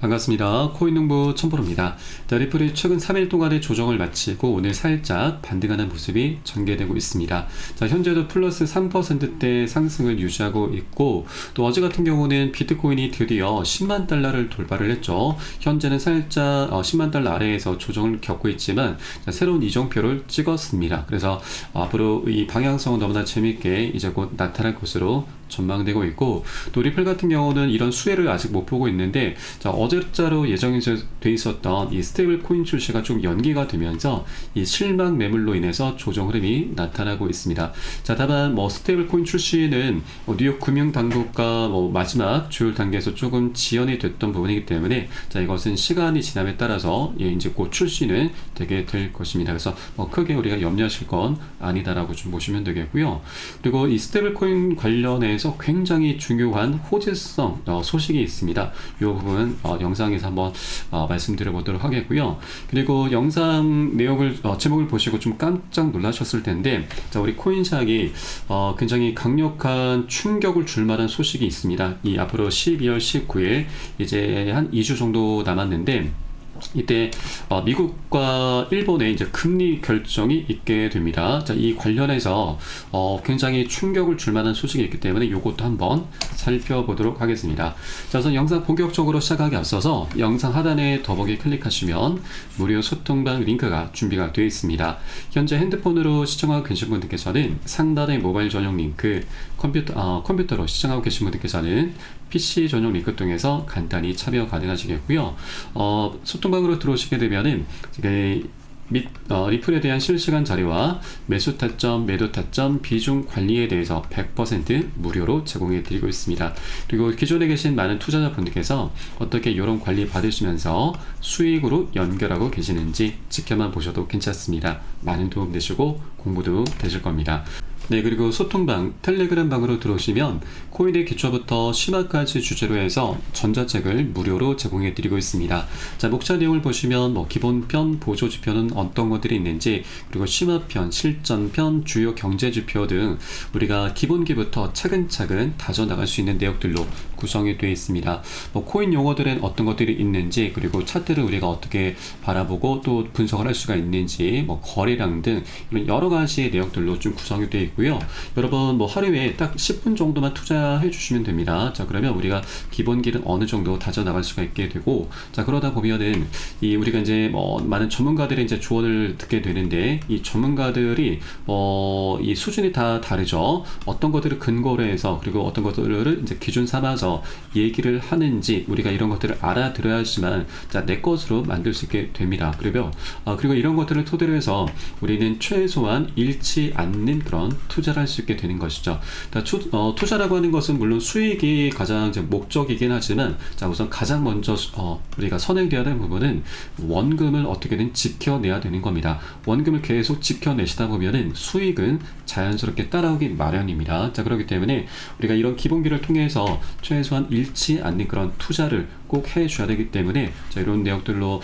반갑습니다. 코인농부 첨보로입니다. 리플이 최근 3일 동안의 조정을 마치고 오늘 살짝 반등하는 모습이 전개되고 있습니다. 현재도 플러스 3%대 상승을 유지하고 있고, 또 어제 같은 경우는 비트코인이 드디어 10만 달러를 돌파를 했죠. 현재는 살짝 10만 달러 아래에서 조정을 겪고 있지만 새로운 이정표를 찍었습니다. 그래서 앞으로 이 방향성은 너무나 재밌게 이제 곧 나타날 것으로 전망되고 있고, 또 리플 같은 경우는 이런 수혜를 아직 못 보고 있는데, 어제자로 예정이 돼 있었던 이 스테이블 코인 출시가 좀 연기가 되면서 이 실망 매물로 인해서 조정 흐름이 나타나고 있습니다. 다만 스테이블 코인 출시는 뉴욕 금융 당국과 마지막 조율 단계에서 조금 지연이 됐던 부분이기 때문에 이것은 시간이 지남에 따라서 이제 곧 출시는 되게 될 것입니다. 그래서 크게 우리가 염려하실 건 아니다라고 좀 보시면 되겠고요. 그리고 이 스테이블 코인 관련해서 굉장히 중요한 호재성 소식이 있습니다. 이 부분 영상에서 한번 말씀드려 보도록 하겠고요. 그리고 영상 내용을 제목을 보시고 좀 깜짝 놀라셨을 텐데, 우리 코인샥이 굉장히 강력한 충격을 줄 만한 소식이 있습니다. 이 앞으로 12월 19일 이제 한 2주 정도 남았는데, 이때 미국과 일본의 이제 금리 결정이 있게 됩니다. 이 관련해서 굉장히 충격을 줄 만한 소식이 있기 때문에 이것도 한번 살펴보도록 하겠습니다. 우선 영상 본격적으로 시작하기 앞서서 영상 하단에 더보기 클릭하시면 무료 소통방 링크가 준비가 되어 있습니다. 현재 핸드폰으로 시청하고 계신 분들께서는 상단의 모바일 전용 링크, 컴퓨터로 시청하고 계신 분들께서는 PC 전용 링크 통해서 간단히 참여 가능하시겠고요. 소통방으로 들어오시게 되면은 리플에 대한 실시간 자료와 매수 타점, 매도 타점, 비중 관리에 대해서 100% 무료로 제공해 드리고 있습니다. 그리고 기존에 계신 많은 투자자분들께서 어떻게 이런 관리 받으시면서 수익으로 연결하고 계시는지 지켜만 보셔도 괜찮습니다. 많은 도움 되시고 공부도 되실 겁니다. 네, 그리고 소통방, 텔레그램 방으로 들어오시면 코인의 기초부터 심화까지 주제로 해서 전자책을 무료로 제공해 드리고 있습니다. 목차 내용을 보시면 기본편, 보조지표는 어떤 것들이 있는지, 그리고 심화편, 실전편, 주요 경제지표 등 우리가 기본기부터 차근차근 다져나갈 수 있는 내용들로 구성이 되어 있습니다. 코인 용어들은 어떤 것들이 있는지, 그리고 차트를 우리가 어떻게 바라보고 또 분석을 할 수가 있는지, 거래량 등 이런 여러 가지 내용들로 좀 구성이 되어 있고요. 여러분 하루에 딱 10분 정도만 투자해 주시면 됩니다. 그러면 우리가 기본기는 어느 정도 다져 나갈 수가 있게 되고, 그러다 보면은 우리가 이제 많은 전문가들의 이제 조언을 듣게 되는데, 이 전문가들이 이 수준이 다 다르죠. 어떤 것들을 근거로 해서, 그리고 어떤 것들을 이제 기준 삼아서 얘기를 하는지 우리가 이런 것들을 알아들어야지만 내 것으로 만들 수 있게 됩니다. 그리고 이런 것들을 토대로 해서 우리는 최소한 잃지 않는 그런 투자를 할 수 있게 되는 것이죠. 투자라고 하는 것은 물론 수익이 가장 목적이긴 하지만, 우선 가장 먼저 우리가 선행되어야 되는 부분은 원금을 어떻게든 지켜내야 되는 겁니다. 원금을 계속 지켜내시다 보면은 수익은 자연스럽게 따라오기 마련입니다. 그렇기 때문에 우리가 이런 기본기를 통해서 최소한 잃지 않는 그런 투자를 꼭 해줘야 되기 때문에 이런 내용들로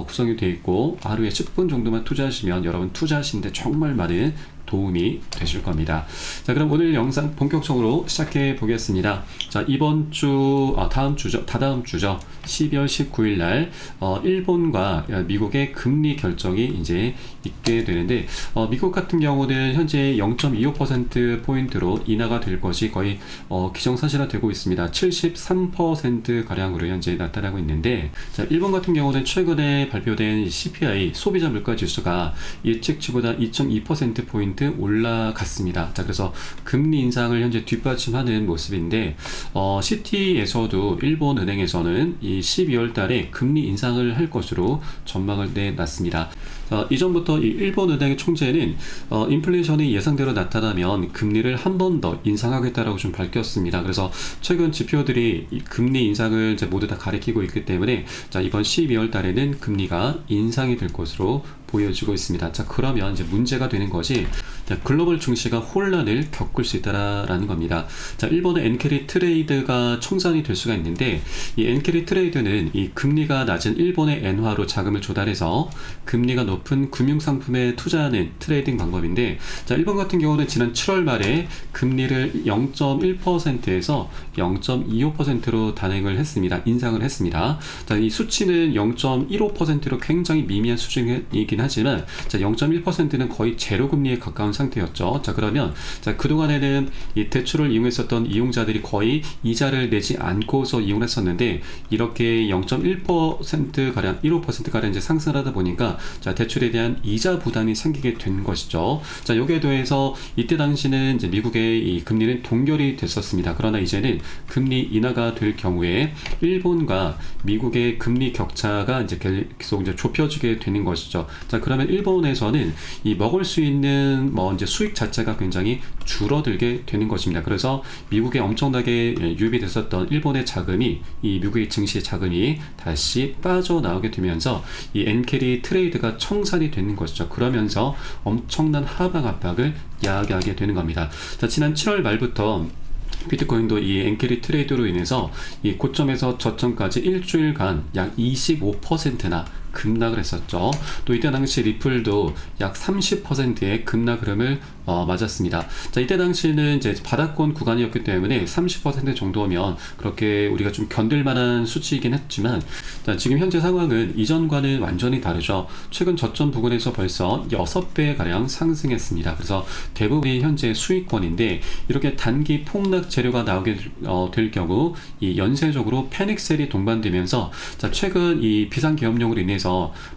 구성이 되어 있고, 하루에 10분 정도만 투자하시면 여러분 투자하시는데 정말 많은 도움이 되실 겁니다. 그럼 오늘 영상 본격적으로 시작해 보겠습니다. 이번 주, 다다음 주죠. 12월 19일 날, 일본과 미국의 금리 결정이 이제 있게 되는데, 미국 같은 경우는 현재 0.25%포인트로 인하가 될 것이 거의, 기정사실화 되고 있습니다. 73% 가량으로 현재 나타나고 있는데, 일본 같은 경우는 최근에 발표된 CPI, 소비자 물가 지수가 예측치보다 2.2%포인트 올라갔습니다. 그래서 금리 인상을 현재 뒷받침하는 모습인데, 시티에서도 일본 은행에서는 이 12월 달에 금리 인상을 할 것으로 전망을 내놨습니다. 이전부터 이 일본 은행의 총재는 인플레이션이 예상대로 나타나면 금리를 한 번 더 인상하겠다라고 좀 밝혔습니다. 그래서 최근 지표들이 이 금리 인상을 이제 모두 다 가리키고 있기 때문에 이번 12월 달에는 금리가 인상이 될 것으로 보여주고 있습니다. 자, 그러면 이제 문제가 되는 것이, 자, 글로벌 증시가 혼란을 겪을 수 있다라는 겁니다. 자, 일본의 엔캐리 트레이드가 청산이 될 수가 있는데, 이 엔캐리 트레이드는 이 금리가 낮은 일본의 엔화로 자금을 조달해서 금리가 높은 금융상품에 투자하는 트레이딩 방법인데, 자, 일본 같은 경우는 지난 7월 말에 금리를 0.1%에서 0.25%로 단행을 했습니다. 인상을 했습니다. 자, 이 수치는 0.15%로 굉장히 미미한 수준이긴 하지만, 자, 0.1%는 거의 제로 금리에 가까운 상태였죠. 자, 그러면 자, 그동안에는 이 대출을 이용했었던 이용자들이 거의 이자를 내지 않고서 이용했었는데, 이렇게 0.1%가량 15%가량 이제 상승을 하다 보니까, 자, 대출에 대한 이자 부담이 생기게 된 것이죠. 자, 여기에 더해서 이때 당시는 이제 미국의 이 금리는 동결이 됐었습니다. 그러나 이제는 금리 인하가 될 경우에 일본과 미국의 금리 격차가 이제 계속 이제 좁혀지게 되는 것이죠. 자, 그러면 일본에서는 이 먹을 수 있는 이제 수익 자체가 굉장히 줄어들게 되는 것입니다. 그래서 미국에 엄청나게 유입이 됐었던 일본의 자금이, 이 미국의 증시 자금이 다시 빠져나오게 되면서 이 엔캐리 트레이드가 청산이 되는 것이죠. 그러면서 엄청난 하방 압박을 야기하게 되는 겁니다. 자, 지난 7월 말부터 비트코인도 이 엔캐리 트레이드로 인해서 이 고점에서 저점까지 일주일간 약 25%나 급락을 했었죠. 또 이때 당시 리플도 약 30%의 급락 흐름을 맞았습니다. 자, 이때 당시는 이제 바닥권 구간이었기 때문에 30% 정도면 그렇게 우리가 좀 견딜 만한 수치이긴 했지만, 자, 지금 현재 상황은 이전과는 완전히 다르죠. 최근 저점 부근에서 벌써 6배 가량 상승했습니다. 그래서 대부분이 현재 수익권인데, 이렇게 단기 폭락 재료가 나오게 될 경우 이 연쇄적으로 패닉셀이 동반되면서, 자, 최근 이 비상계엄령으로 인해서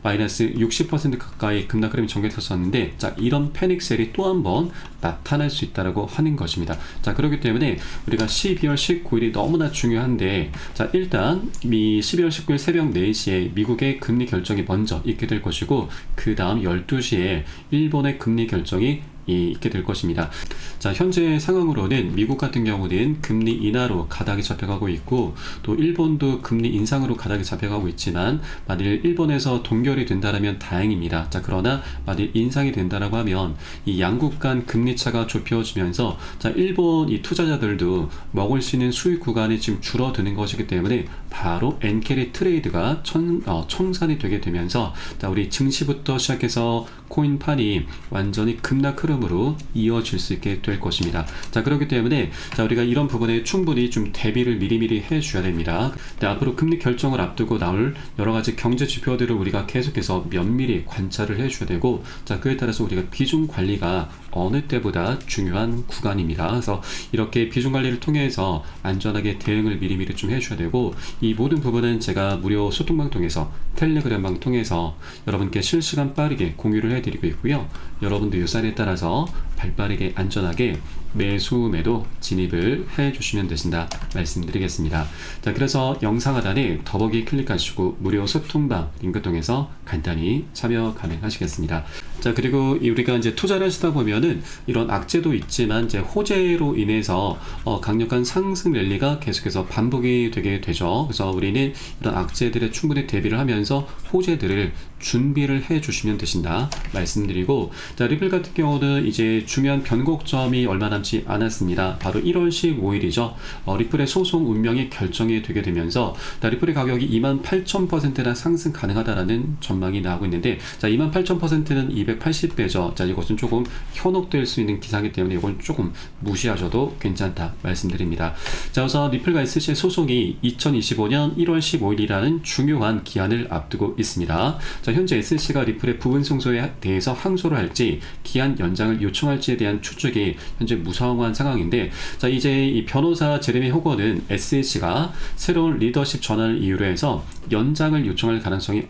마이너스 60% 가까이 급락 흐름이 전개됐었는데, 자, 이런 패닉셀이 또 한 번 나타날 수 있다라고 하는 것입니다. 자, 그렇기 때문에 우리가 12월 19일이 너무나 중요한데, 자, 일단 12월 19일 새벽 4시에 미국의 금리 결정이 먼저 있게 될 것이고, 그 다음 12시에 일본의 금리 결정이 있게 될 것입니다. 자, 현재 상황으로는 미국 같은 경우는 금리 인하로 가닥이 잡혀가고 있고, 또 일본도 금리 인상으로 가닥이 잡혀가고 있지만, 만일 일본에서 동결이 된다면 다행입니다. 자, 그러나 만일 인상이 된다라고 하면 이 양국 간 금리 차가 좁혀지면서, 자, 일본 이 투자자들도 먹을 수 있는 수익 구간이 지금 줄어드는 것이기 때문에 바로 엔캐리 트레이드가 청산이 되게 되면서, 자, 우리 증시부터 시작해서 코인판이 완전히 급락 흐름으로 이어질 수 있게 될 것입니다. 자, 그렇기 때문에 자, 우리가 이런 부분에 충분히 좀 대비를 미리미리 해 주셔야 됩니다. 앞으로 금리 결정을 앞두고 나올 여러 가지 경제 지표들을 우리가 계속해서 면밀히 관찰을 해 줘야 되고, 자, 그에 따라서 우리가 비중 관리가 어느 때보다 중요한 구간입니다. 그래서 이렇게 비중 관리를 통해서 안전하게 대응을 미리미리 좀 해줘야 되고, 이 모든 부분은 제가 무료 소통방 통해서, 텔레그램방 통해서 여러분께 실시간 빠르게 공유를 해드리고 있고요. 여러분도 요산에 따라서 발빠르게 안전하게 매수 매도 진입을 해주시면 되신다 말씀드리겠습니다. 자, 그래서 영상 하단에 더보기 클릭하시고 무료 소통방 링크 통해서 간단히 참여 가능하시겠습니다. 자, 그리고 우리가 이제 투자를 하시다 보면은 이런 악재도 있지만 이제 호재로 인해서 강력한 상승 랠리가 계속해서 반복이 되게 되죠. 그래서 우리는 이런 악재들에 충분히 대비를 하면서 호재들을 준비를 해 주시면 되신다 말씀드리고, 자, 리플 같은 경우는 이제 중요한 변곡점이 얼마 남지 않았습니다. 바로 1월 15일이죠. 리플의 소송 운명이 결정이 되게 되면서, 자, 리플의 가격이 28,000%나 상승 가능하다라는 전망이 나오고 있는데, 자, 28,000%는 280배죠. 자, 이것은 조금 현혹될 수 있는 기사이기 때문에 이건 조금 무시하셔도 괜찮다 말씀드립니다. 자, 우선 리플과 SC의 소송이 2025년 1월 15일이라는 중요한 기한을 앞두고 있습니다. 자, 현재 SC가 리플의 부분 승소에 대해서 항소를 할지 기한 연장을 요청할지에 대한 추측이 현재 무성한 상황인데, 자, 이제 이 변호사 제레미 호거는 SC가 새로운 리더십 전환을 이유로 해서 연장을 요청할 가능성이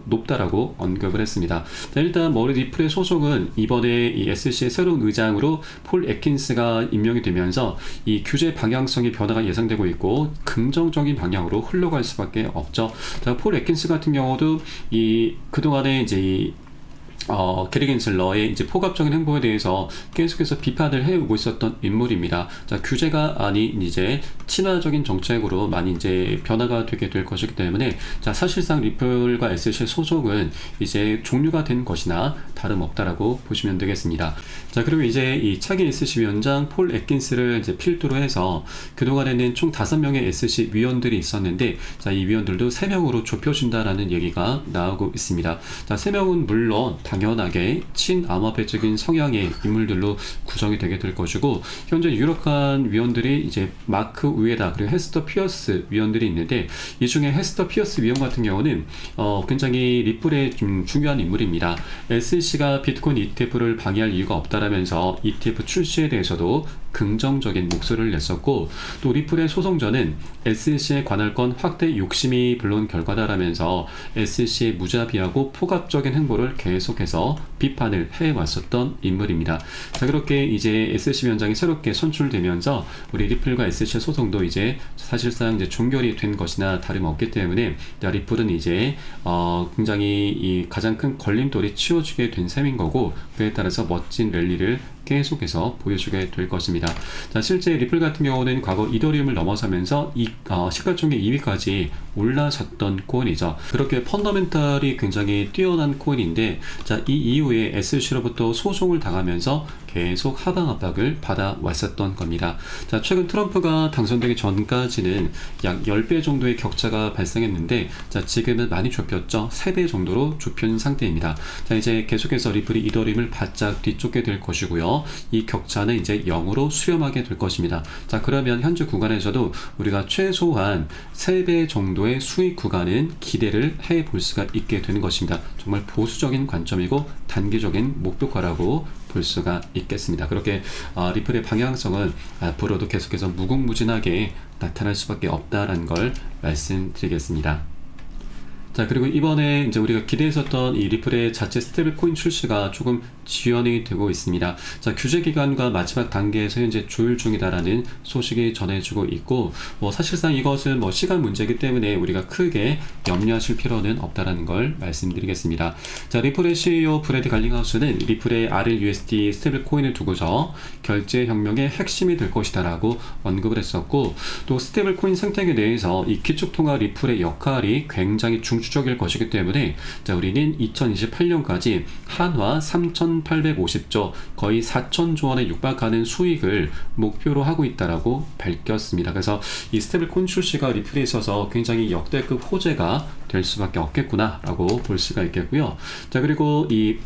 높다라고 언급을 했습니다. 자, 일단 리플의 소송은 이번에 이 SC의 새로운 의장으로 폴 애킨스가 임명이 되면서 이 규제 방향성의 변화가 예상되고 있고 긍정적인 방향으로 흘러갈 수밖에 없죠. 자, 폴 애킨스 같은 경우도 그동안에 이제 게리 겐슬러의 이제 포괄적인 행보에 대해서 계속해서 비판을 해오고 있었던 인물입니다. 자, 규제가 아닌 이제 친화적인 정책으로 많이 이제 변화가 되게 될 것이기 때문에, 자, 사실상 리플과 SC 소속은 이제 종료가 된 것이나 다름없다라고 보시면 되겠습니다. 자, 그리고 이제 이 차기 SC 위원장 폴 애킨스를 이제 필두로 해서 그동안에는 총 5명의 SC 위원들이 있었는데, 자, 이 위원들도 3명으로 좁혀준다라는 얘기가 나오고 있습니다. 자, 3명은 물론 당연하게 친암호화폐적인 성향의 인물들로 구성이 되게 될 것이고, 현재 유력한 위원들이 이제 마크 우에다 그리고 헤스터 피어스 위원들이 있는데, 이 중에 헤스터 피어스 위원 같은 경우는 굉장히 리플의 좀 중요한 인물입니다. SEC가 비트코인 ETF를 방해할 이유가 없다라면서 ETF 출시에 대해서도 긍정적인 목소리를 냈었고, 또 리플의 소송전은 SEC의 관할권 확대 욕심이 불러온 결과다라면서 SEC의 무자비하고 포갑적인 행보를 계속해서 비판을 해왔었던 인물입니다. 자, 그렇게 이제 SEC 위원장이 새롭게 선출되면서 우리 리플과 SEC 소송도 이제 사실상 이제 종결이 된 것이나 다름없기 때문에, 리플은 이제 굉장히 이 가장 큰 걸림돌이 치워지게 된 셈인 거고, 그에 따라서 멋진 랠리를 계속해서 보여주게 될 것입니다. 자, 실제 리플 같은 경우는 과거 이더리움을 넘어서면서 시가총액 2위까지 올라섰던 코인이죠. 그렇게 펀더멘탈이 굉장히 뛰어난 코인인데, 자, 이 이후에 SEC로부터 소송을 당하면서 계속 하방 압박을 받아왔었던 겁니다. 자, 최근 트럼프가 당선되기 전까지는 약 10배 정도의 격차가 발생했는데, 자, 지금은 많이 좁혔죠. 3배 정도로 좁힌 상태입니다. 자, 이제 계속해서 리플이 이더리움을 바짝 뒤쫓게 될 것이고요. 이 격차는 이제 0으로 수렴하게 될 것입니다. 자, 그러면 현재 구간에서도 우리가 최소한 3배 정도의 수익 구간은 기대를 해볼 수가 있게 되는 것입니다. 정말 보수적인 관점이고 단기적인 목표가라고 볼 수가 있겠습니다. 그렇게 리플의 방향성은 앞으로도 계속해서 무궁무진하게 나타날 수밖에 없다라는 걸 말씀드리겠습니다. 자, 그리고 이번에 이제 우리가 기대했었던 이 리플의 자체 스테이블 코인 출시가 조금 지연이 되고 있습니다. 자, 규제 기간과 마지막 단계에서 현재 조율 중이다라는 소식이 전해지고 있고, 사실상 이것은 시간 문제이기 때문에 우리가 크게 염려하실 필요는 없다라는 걸 말씀드리겠습니다. 자, 리플의 CEO 브래드 갈링하우스는 리플의 RLUSD 스테이블 코인을 두고서 결제 혁명의 핵심이 될 것이다라고 언급을 했었고, 또 스테이블 코인 생태계 내에서 이 기축통화 리플의 역할이 굉장히 중추적일 것이기 때문에, 자, 우리는 2028년까지 한화 3,850조, 거의 4,000조 원에 육박하는 수익을 목표로 하고 있다라고 밝혔습니다. 그래서 이 스테이블 코인 출시가 리플에 있어서 굉장히 역대급 호재가 될 수밖에 없겠구나라고 볼 수가 있겠고요. 자, 그리고 이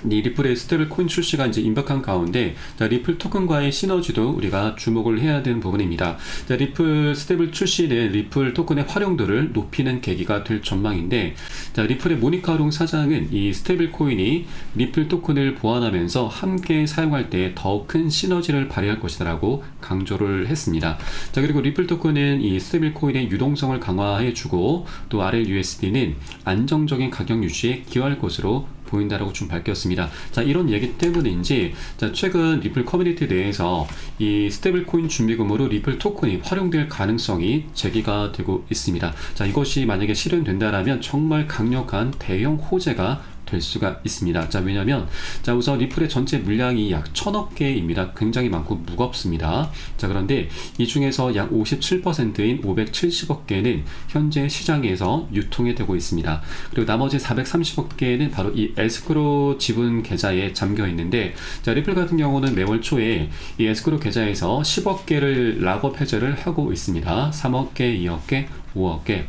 리플의 스테이블 코인 출시가 이제 임박한 가운데, 자, 리플 토큰과의 시너지도 우리가 주목을 해야 되는 부분입니다. 자, 리플 스테이블 출시는 리플 토큰의 활용도를 높이는 계기가 될 전망인데, 자, 리플의 모니카 롱 사장은 이 스테이블 코인이 리플 토큰을 보완하면서 함께 사용할 때 더욱 큰 시너지를 발휘할 것이라고 강조를 했습니다. 자, 그리고 리플 토큰은 이 스테이블 코인의 유동성을 강화해주고, 또 RLUSD는 안정적인 가격 유지에 기여할 것으로 보인다라고 좀 밝혔습니다. 자, 이런 얘기 때문인지, 자, 최근 리플 커뮤니티 내에서 이 스테이블 코인 준비금으로 리플 토큰이 활용될 가능성이 제기가 되고 있습니다. 자, 이것이 만약에 실현된다라면 정말 강력한 대형 호재가 될 수가 있습니다. 자, 왜냐면, 자, 우선 리플의 전체 물량이 약 1,000억 개입니다. 굉장히 많고 무겁습니다. 자, 그런데 이 중에서 약 57%인 570억 개는 현재 시장에서 유통이 되고 있습니다. 그리고 나머지 430억 개는 바로 이 에스크로 지분 계좌에 잠겨 있는데, 자, 리플 같은 경우는 매월 초에 이 에스크로 계좌에서 10억 개를 락업 해제를 하고 있습니다. 3억 개, 2억 개, 5억 개.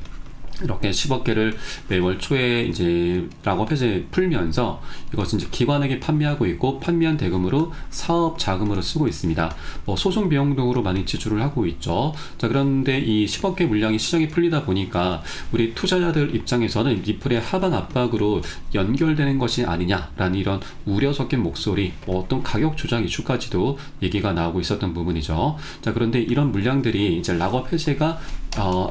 이렇게 10억 개를 매월 초에 이제 락업 해제 풀면서 이것은 이제 기관에게 판매하고 있고, 판매한 대금으로 사업 자금으로 쓰고 있습니다. 소송 비용 등으로 많이 지출을 하고 있죠. 자, 그런데 이 10억 개 물량이 시장에 풀리다 보니까 우리 투자자들 입장에서는 리플의 하방 압박으로 연결되는 것이 아니냐라는 이런 우려 섞인 목소리, 어떤 가격 조작 이슈까지도 얘기가 나오고 있었던 부분이죠. 자, 그런데 이런 물량들이 이제 락업 해제가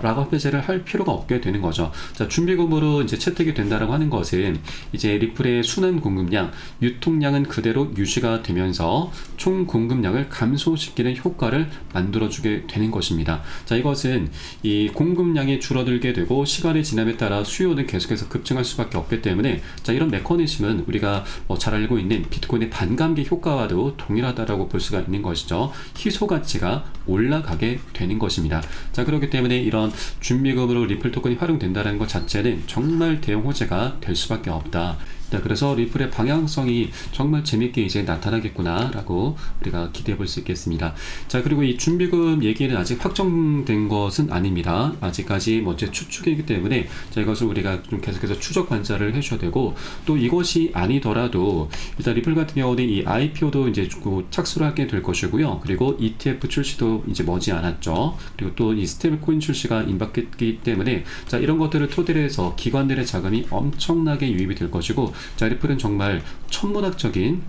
락업 해제를 할 필요가 없게 되는 거죠. 자, 준비금으로 이제 채택이 된다라고 하는 것은 이제 리플의 순환 공급량, 유통량은 그대로 유지가 되면서 총 공급량을 감소시키는 효과를 만들어주게 되는 것입니다. 자, 이것은 이 공급량이 줄어들게 되고 시간이 지남에 따라 수요는 계속해서 급증할 수밖에 없기 때문에 자, 이런 메커니즘은 우리가 잘 알고 있는 비트코인의 반감기 효과와도 동일하다라고 볼 수가 있는 것이죠. 희소 가치가 올라가게 되는 것입니다. 자, 그렇기 때문에 이런 준비금으로 리플 토큰이 활용된다는 것 자체는 정말 대형 호재가 될 수밖에 없다. 자, 그래서 리플의 방향성이 정말 재밌게 이제 나타나겠구나 라고 우리가 기대해 볼 수 있겠습니다. 자, 그리고 이 준비금 얘기는 아직 확정된 것은 아닙니다. 아직까지 먼저 추측이기 때문에 자, 이것을 우리가 좀 계속해서 추적 관찰을 해줘야 되고, 또 이것이 아니더라도 일단 리플 같은 경우는 이 IPO도 이제 착수를 하게 될 것이고요. 그리고 ETF 출시도 이제 머지 않았죠. 그리고 또 이 스테이블 코인 출시가 임박했기 때문에 자, 이런 것들을 토대로 해서 기관들의 자금이 엄청나게 유입이 될 것이고, 자, 리플은 정말 천문학적인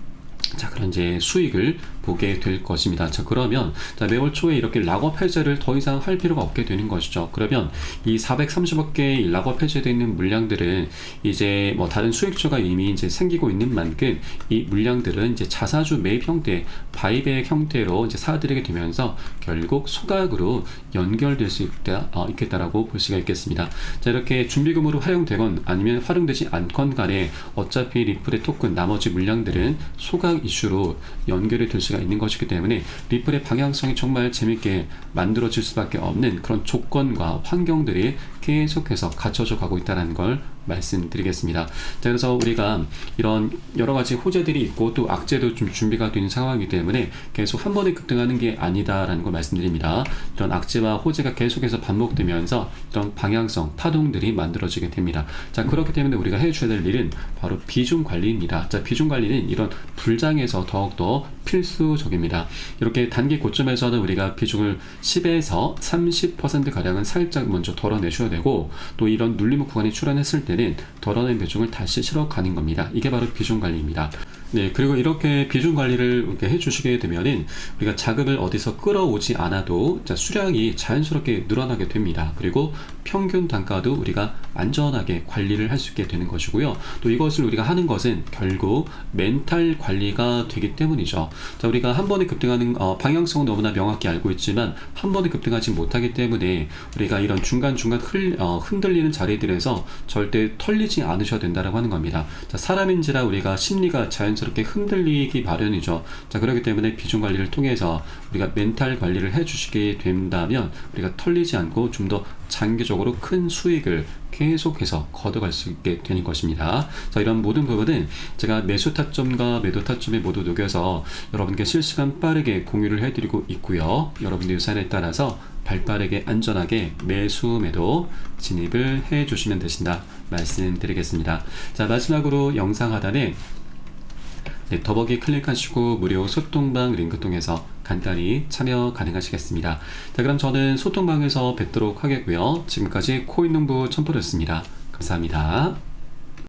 자, 그런 이제 수익을 보게 될 것입니다. 자, 그러면 자, 매월 초에 이렇게 락업 해제를 더 이상 할 필요가 없게 되는 것이죠. 그러면 이 430억 개의 락업 해제되어 있는 물량들은 이제 다른 수익처가 이미 이제 생기고 있는 만큼 이 물량들은 이제 자사주 매입 형태, 바이백 형태로 이제 사들이게 되면서 결국 소각으로 연결될 수 있겠다라고 볼 수가 있겠습니다. 자, 이렇게 준비금으로 활용되건 아니면 활용되지 않건 간에 어차피 리플의 토큰 나머지 물량들은 소각 이슈로 연결이 될 수가 있는 것이기 때문에 리플의 방향성이 정말 재밌게 만들어질 수밖에 없는 그런 조건과 환경들이 계속해서 갖춰져 가고 있다는 걸 말씀드리겠습니다. 자, 그래서 우리가 이런 여러 가지 호재들이 있고 또 악재도 좀 준비가 되는 상황이기 때문에 계속 한 번에 급등하는 게 아니다라는 걸 말씀드립니다. 이런 악재와 호재가 계속해서 반복되면서 이런 방향성, 파동들이 만들어지게 됩니다. 자, 그렇기 때문에 우리가 해줘야 될 일은 바로 비중 관리입니다. 자, 비중 관리는 이런 불장에서 더욱더 필수적입니다. 이렇게 단기 고점에서는 우리가 비중을 10에서 30%가량은 살짝 먼저 덜어내셔야 되고, 또 이런 눌림 구간이 출현했을 때는 덜어낸 비중을 다시 실어가는 겁니다. 이게 바로 비중 관리입니다. 네, 그리고 이렇게 비중 관리를 이렇게 해주시게 되면은 우리가 자금을 어디서 끌어오지 않아도 자, 수량이 자연스럽게 늘어나게 됩니다. 그리고 평균 단가도 우리가 안전하게 관리를 할 수 있게 되는 것이고요. 또 이것을 우리가 하는 것은 결국 멘탈 관리가 되기 때문이죠. 자, 우리가 한 번에 급등하는 방향성은 너무나 명확히 알고 있지만 한 번에 급등하지 못하기 때문에 우리가 이런 중간중간 흔들리는 자리들에서 절대 털리지 않으셔야 된다고 하는 겁니다. 자, 사람인지라 우리가 심리가 자연스럽게 흔들리기 마련이죠. 자, 그렇기 때문에 비중 관리를 통해서 우리가 멘탈 관리를 해주시게 된다면 우리가 털리지 않고 좀 더 장기적으로 큰 수익을 계속해서 거둬갈 수 있게 되는 것입니다. 자, 이런 모든 부분은 제가 매수 타점과 매도 타점에 모두 녹여서 여러분께 실시간 빠르게 공유를 해드리고 있고요. 여러분들 유산에 따라서 발빠르게 안전하게 매수 매도 진입을 해주시면 되신다 말씀드리겠습니다. 자, 마지막으로 영상 하단에 더보기 클릭하시고 무료 소통방 링크 통해서 간단히 참여 가능하시겠습니다. 자, 그럼 저는 소통방에서 뵙도록 하겠고요. 지금까지 코인농부 첨포였습니다. 감사합니다.